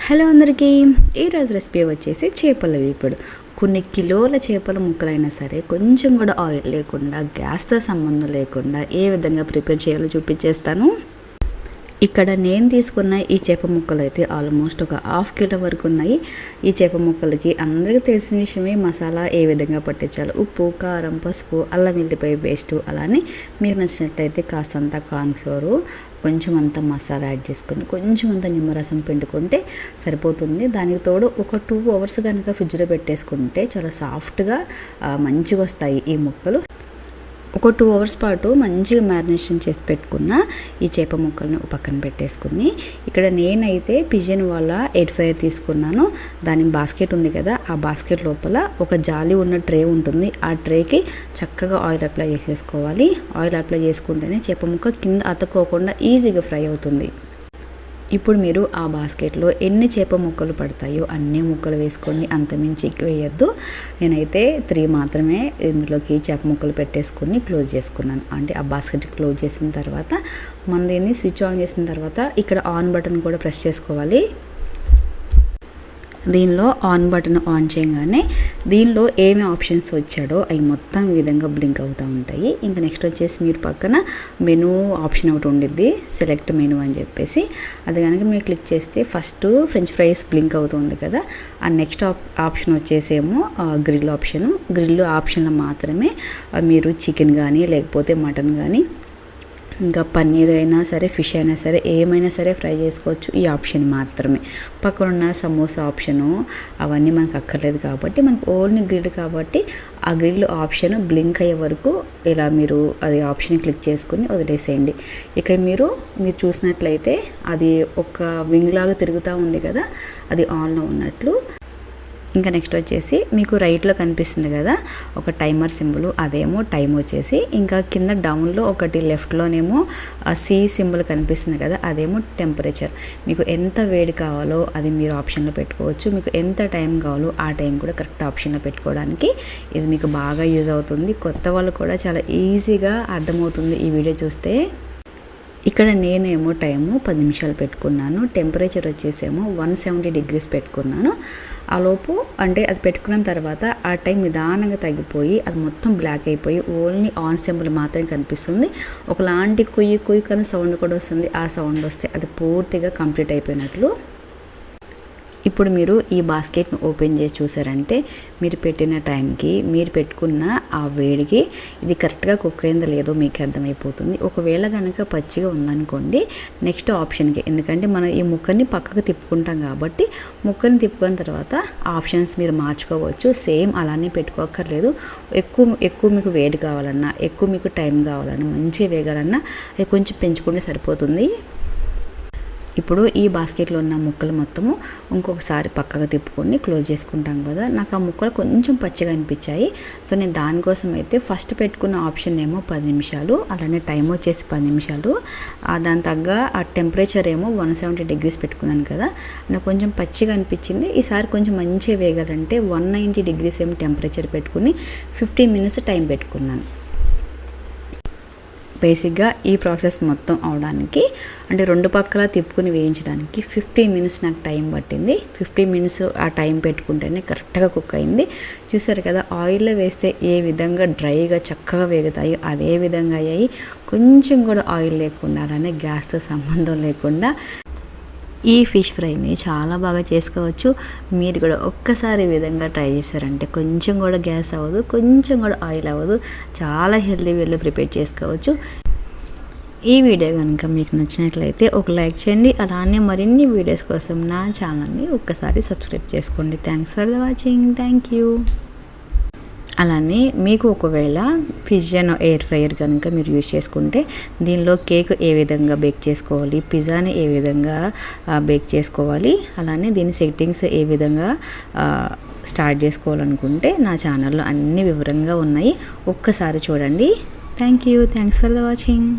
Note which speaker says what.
Speaker 1: Hello అందరికీ, ఈరోజు recipe వచ్చేసి చేపల వేపుడు. కొన్ని కిలోల చేపల ముక్కలైనా సరే కొంచెం కూడా ఆయిల్ లేకుండా, గ్యాస్తో సంబంధం లేకుండా ఏ విధంగా ప్రిపేర్ చేయాలో చూపించేస్తాను. ఇక్కడ నేను తీసుకున్న ఈ చేప ముక్కలు అయితే ఆల్మోస్ట్ ఒక హాఫ్ కిలో వరకు ఉన్నాయి. ఈ చేప ముక్కలకి అందరికీ తెలిసిన విషయమే మసాలా ఏ విధంగా పట్టించాలి. ఉప్పు, కారం, పసుపు, అల్లం వెల్లిపాయ పేస్టు, అలానే మీకు నచ్చినట్లయితే కాస్తంత కార్న్ఫ్లోరు, కొంచెం అంత మసాలా యాడ్ చేసుకొని కొంచెం అంత నిమ్మరసం పిండుకుంటే సరిపోతుంది. దానికి తోడు ఒక 2 అవర్స్ కనుక ఫ్రిడ్జ్లో పెట్టేసుకుంటే చాలా సాఫ్ట్గా మంచిగా వస్తాయి ఈ ముక్కలు. ఒక 2 అవర్స్ పాటు మంచిగా మ్యారినేషన్ చేసి పెట్టుకున్న ఈ చేప ముక్కల్ని పక్కన పెట్టేసుకుని, ఇక్కడ నేనైతే పిజన్ వాళ్ళ ఎయిర్ ఫ్రైయర్ తీసుకున్నాను. దాని బాస్కెట్ ఉంది కదా, ఆ బాస్కెట్ లోపల ఒక జాలి ఉన్న ట్రే ఉంటుంది. ఆ ట్రేకి చక్కగా ఆయిల్ అప్లై చేసేసుకోవాలి. ఆయిల్ అప్లై చేసుకుంటేనే చేప ముక్క కింద అతుక్కోకుండా ఈజీగా ఫ్రై అవుతుంది. ఇప్పుడు మీరు ఆ బాస్కెట్లో ఎన్ని చేప ముక్కలు పడతాయో అన్ని ముక్కలు వేసుకొని అంతమించి ఎక్కువ వేయద్దు. నేనైతే 3 మాత్రమే ఇందులోకి చేప ముక్కలు పెట్టేసుకొని క్లోజ్ చేసుకున్నాను. అంటే ఆ బాస్కెట్ క్లోజ్ చేసిన తర్వాత మనం దీన్ని స్విచ్ ఆన్ చేసిన తర్వాత ఇక్కడ ఆన్ బటన్ కూడా ప్రెస్ చేసుకోవాలి. దీనిలో ఆన్ బటన్ ఆన్ చేయగానే దీనిలో ఏమి ఆప్షన్స్ వచ్చాడో అవి మొత్తం ఈ విధంగా బ్లింక్ అవుతూ ఉంటాయి. ఇంకా నెక్స్ట్ వచ్చేసి మీరు పక్కన మెనూ ఆప్షన్ ఒకటి ఉండిద్ది, సెలెక్ట్ మెనూ అని చెప్పేసి. అది కనుక మీరు క్లిక్ చేస్తే ఫస్ట్ ఫ్రెంచ్ ఫ్రైస్ బ్లింక్ అవుతుంది కదా, ఆ నెక్స్ట్ ఆప్షన్ వచ్చేసేమో గ్రిల్ ఆప్షను. గ్రిల్ ఆప్షన్లో మాత్రమే మీరు చికెన్ కానీ లేకపోతే మటన్ కానీ ఇంకా పన్నీర్ అయినా సరే, ఫిష్ అయినా సరే, ఏమైనా సరే ఫ్రై చేసుకోవచ్చు. ఈ ఆప్షన్ మాత్రమే. పక్కనున్న సమోసా ఆప్షను అవన్నీ మనకు అక్కర్లేదు కాబట్టి, మనకు ఓన్లీ గ్రిల్ కాబట్టి ఆ గ్రిల్ ఆప్షన్ బ్లింక్ అయ్యే వరకు ఇలా మీరు అది ఆప్షన్ క్లిక్ చేసుకుని వదిలేసేయండి. ఇక్కడ మీరు చూసినట్లయితే అది ఒక వింగ్ లాగా తిరుగుతూ ఉంది కదా, అది ఆన్లో ఉన్నట్లు. ఇంకా నెక్స్ట్ వచ్చేసి మీకు రైట్లో కనిపిస్తుంది కదా ఒక టైమర్ సింబల్, అదేమో టైం వచ్చేసి. ఇంకా కింద డౌన్లో ఒకటి లెఫ్ట్లోనేమో సి సింబల్ కనిపిస్తుంది కదా, అదేమో టెంపరేచర్. మీకు ఎంత వేడి కావాలో అది మీరు ఆప్షన్లో పెట్టుకోవచ్చు. మీకు ఎంత టైం కావాలో ఆ టైం కూడా కరెక్ట్ ఆప్షన్లో పెట్టుకోవడానికి ఇది మీకు బాగా యూజ్ అవుతుంది. కొత్త వాళ్ళు కూడా చాలా ఈజీగా అర్థమవుతుంది ఈ వీడియో చూస్తే. ఇక్కడ నేనేమో టైము 10 నిమిషాలు పెట్టుకున్నాను. టెంపరేచర్ వచ్చేసేమో 170 degrees పెట్టుకున్నాను. ఆ లోపు అంటే అది పెట్టుకున్న తర్వాత ఆ టైం నిదానంగా తగ్గిపోయి అది మొత్తం బ్లాక్ అయిపోయి ఓన్లీ ఆన్ సింబల్ మాత్రమే కనిపిస్తుంది. ఒకలాంటి కుయ్యి కానీ సౌండ్ కూడా వస్తుంది. ఆ సౌండ్ వస్తే అది పూర్తిగా కంప్లీట్ అయిపోయినట్లు. ఇప్పుడు మీరు ఈ బాస్కెట్ను ఓపెన్ చేసి చూసారంటే మీరు పెట్టిన టైంకి, మీరు పెట్టుకున్న ఆ వేడికి ఇది కరెక్ట్గా కుక్ అయిందో లేదో మీకు అర్థమైపోతుంది. ఒకవేళ కనుక పచ్చిగా ఉందనుకోండి నెక్స్ట్ ఆప్షన్కి, ఎందుకంటే మనం ఈ ముక్కని పక్కకు తిప్పుకుంటాం కాబట్టి ముక్కని తిప్పుకున్న తర్వాత ఆప్షన్స్ మీరు మార్చుకోవచ్చు. సేమ్ అలానే పెట్టుకోక్కర్లేదు. ఎక్కువ మీకు వేడి కావాలన్నా, ఎక్కువ మీకు టైం కావాలన్నా, మంచిగా వేగాలన్నా అది కొంచెం పెంచుకుంటే సరిపోతుంది. ఇప్పుడు ఈ బాస్కెట్లో ఉన్న ముక్కలు మొత్తము ఇంకొకసారి పక్కగా తిప్పుకొని క్లోజ్ చేసుకుంటాం కదా. నాకు ఆ ముక్కలు కొంచెం పచ్చిగా అనిపించాయి. సో నేను దానికోసం అయితే ఫస్ట్ పెట్టుకున్న ఆప్షన్ ఏమో 10 నిమిషాలు, అలానే టైం వచ్చేసి 10 నిమిషాలు. దాని తగ్గ ఆ టెంపరేచర్ ఏమో 170 degrees పెట్టుకున్నాను కదా, నాకు కొంచెం పచ్చిగా అనిపించింది. ఈసారి కొంచెం మంచిగా వేగాలంటే 190 degrees ఏమో టెంపరేచర్ పెట్టుకుని 15 minutes టైం పెట్టుకున్నాను. బేసిక్గా ఈ ప్రాసెస్ మొత్తం అవడానికి అంటే 2 పక్కల తిప్పుకుని వేయించడానికి 15 minutes నాకు టైం పట్టింది. 15 minutes ఆ టైం పెట్టుకుంటేనే కరెక్ట్గా కుక్ అయింది. చూసారు కదా, ఆయిల్లో వేస్తే ఏ విధంగా డ్రైగా చక్కగా వేగుతాయో అదే విధంగా అయ్యాయి. కొంచెం కూడా ఆయిల్ లేకుండా, అలానే గ్యాస్తో సంబంధం లేకుండా ఈ ఫిష్ ఫ్రైని చాలా బాగా చేసుకోవచ్చు. మీరు కూడా ఒక్కసారి ఈ విధంగా ట్రై చేశారంటే కొంచెం కూడా గ్యాస్ అవ్వదు, కొంచెం కూడా ఆయిల్ అవ్వదు. చాలా హెల్తీ వేలో ప్రిపేర్ చేసుకోవచ్చు. ఈ వీడియో కనుక మీకు నచ్చినట్లయితే ఒక లైక్ చేయండి. అలానే మరిన్ని వీడియోస్ కోసం నా ఛానల్ని ఒక్కసారి సబ్స్క్రైబ్ చేసుకోండి. Thanks for watching. Thank you. అలానే మీకు ఒకవేళ పిజన్ ఎయిర్ ఫ్రైయర్ కనుక మీరు యూజ్ చేసుకుంటే దీనిలో కేక్ ఏ విధంగా బేక్ చేసుకోవాలి, పిజ్జాని ఏ విధంగా బేక్ చేసుకోవాలి, అలానే దీని సెట్టింగ్స్ ఏ విధంగా స్టార్ట్ చేసుకోవాలనుకుంటే నా ఛానల్లో అన్ని వివరంగా ఉన్నాయి. ఒక్కసారి చూడండి. Thank you. Thanks for the watching.